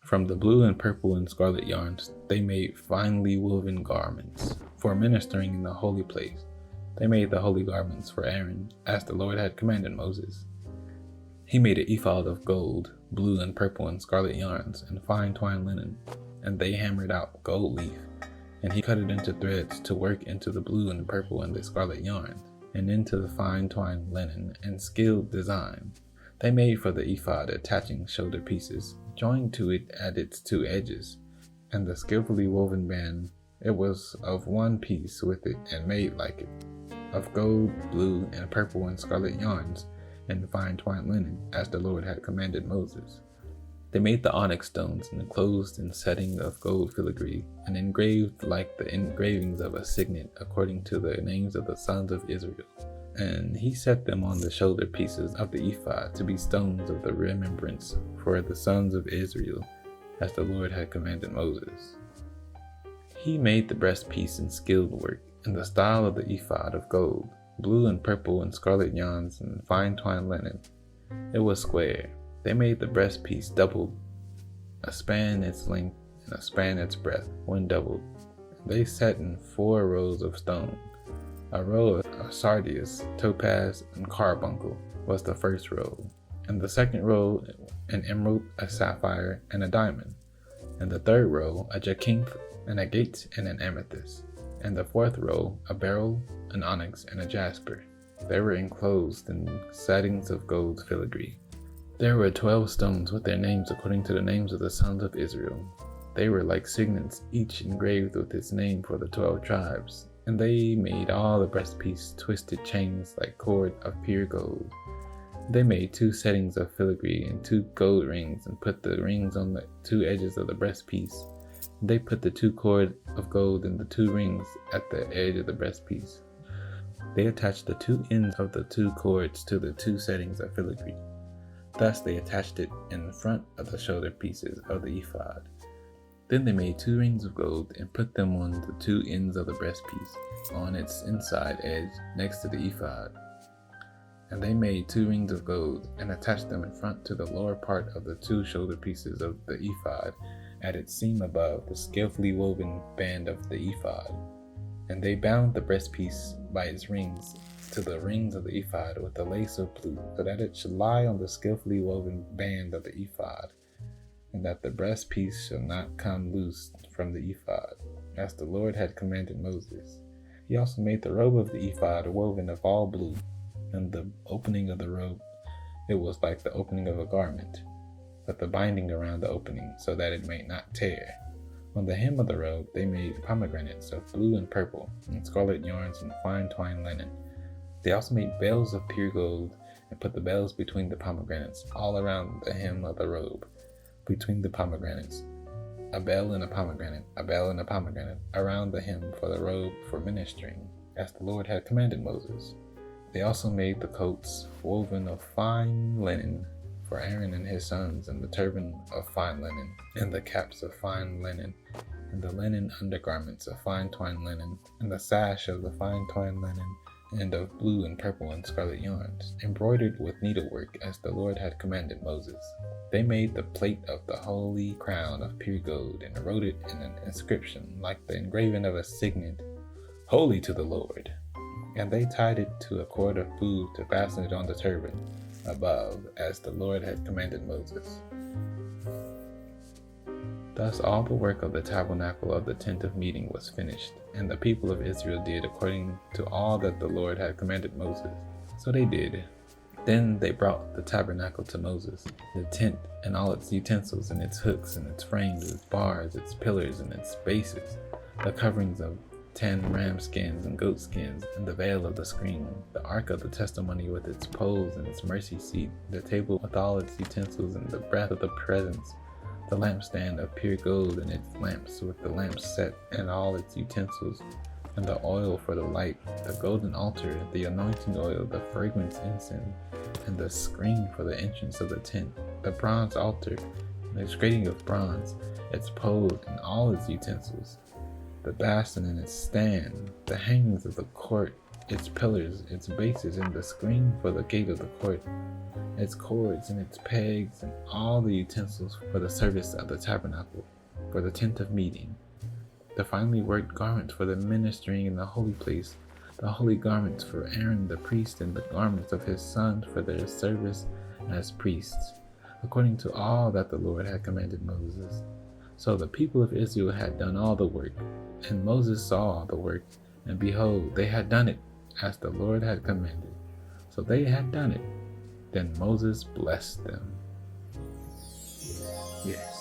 From the blue and purple and scarlet yarns, they made finely woven garments for ministering in the holy place. They made the holy garments for Aaron, as the Lord had commanded Moses. He made an ephod of gold, blue and purple and scarlet yarns, and fine twined linen, and they hammered out gold leaf, and he cut it into threads to work into the blue and purple and the scarlet yarns, and into the fine twined linen and skilled design. They made for the ephod attaching shoulder pieces, joined to it at its two edges, and the skillfully woven band. It was of one piece with it and made like it, of gold, blue, and purple and scarlet yarns, and fine twined linen, as the Lord had commanded Moses. They made the onyx stones enclosed in setting of gold filigree, and engraved like the engravings of a signet according to the names of the sons of Israel. And he set them on the shoulder pieces of the ephod to be stones of the remembrance for the sons of Israel, as the Lord had commanded Moses. He made the breastpiece in skilled work, in the style of the ephod of gold, blue and purple and scarlet yarns and fine twined linen. It was square. They made the breastpiece doubled, a span its length and a span its breadth, when doubled. They set in 4 rows of stone. A row of sardius, topaz, and carbuncle was the first row, and the second row an emerald, a sapphire, and a diamond, and the third row a jacinth, an agate, and an amethyst, and the fourth row a beryl, an onyx, and a jasper. They were enclosed in settings of gold filigree. There were 12 stones with their names according to the names of the sons of Israel. They were like signets, each engraved with its name for the 12 tribes. And they made all the breastpiece twisted chains like cord of pure gold. They made 2 settings of filigree and 2 gold rings, and put the rings on the 2 edges of the breastpiece. They put the 2 cord of gold in the 2 rings at the edge of the breastpiece. They attached the 2 ends of the 2 cords to the 2 settings of filigree. Thus they attached it in front of the shoulder pieces of the ephod. Then they made 2 rings of gold and put them on the 2 ends of the breastpiece, on its inside edge next to the ephod. And they made 2 rings of gold and attached them in front to the lower part of the 2 shoulder pieces of the ephod, at its seam above the skillfully woven band of the ephod. And they bound the breastpiece by its rings to the rings of the ephod with a lace of blue, so that it should lie on the skillfully woven band of the ephod, and that the breastpiece shall not come loose from the ephod, as the Lord had commanded Moses. He also made the robe of the ephod woven of all blue, and the opening of the robe, it was like the opening of a garment, but the binding around the opening, so that it may not tear. On the hem of the robe they made pomegranates of blue and purple, and scarlet yarns and fine twined linen. They also made bells of pure gold, and put the bells between the pomegranates, all around the hem of the robe, between the pomegranates, a bell and a pomegranate, a bell and a pomegranate, around the hem for the robe for ministering, as the Lord had commanded Moses. They also made the coats woven of fine linen for Aaron and his sons, and the turban of fine linen, and the caps of fine linen, and the linen undergarments of fine twined linen, and the sash of the fine twined linen, and of blue and purple and scarlet yarns, embroidered with needlework, as the Lord had commanded Moses. They made the plate of the holy crown of pure gold, and wrote it in an inscription like the engraving of a signet, "Holy to the Lord." And they tied it to a cord of blue to fasten it on the turban above, as the Lord had commanded Moses. Thus all the work of the tabernacle of the tent of meeting was finished, and the people of Israel did according to all that the Lord had commanded Moses. So they did. Then they brought the tabernacle to Moses, the tent and all its utensils and its hooks and its frames, its bars, its pillars and its bases, the coverings of 10 ram skins and goat skins, and the veil of the screen, the ark of the testimony with its poles and its mercy seat, the table with all its utensils and the breath of the presence, the lampstand of pure gold and its lamps with the lamps set and all its utensils, and the oil for the light, the golden altar, the anointing oil, the fragrance incense, and the screen for the entrance of the tent, the bronze altar, and its grating of bronze, its poles and all its utensils, the basin and its stand, the hangings of the court its pillars, its bases, and the screen for the gate of the court, its cords and its pegs, and all the utensils for the service of the tabernacle, for the tent of meeting, the finely worked garments for the ministering in the holy place, the holy garments for Aaron the priest, and the garments of his sons for their service as priests, according to all that the Lord had commanded Moses. So the people of Israel had done all the work, and Moses saw the work, and behold, they had done it as the Lord had commanded. So they had done it. Then Moses blessed them. Yes.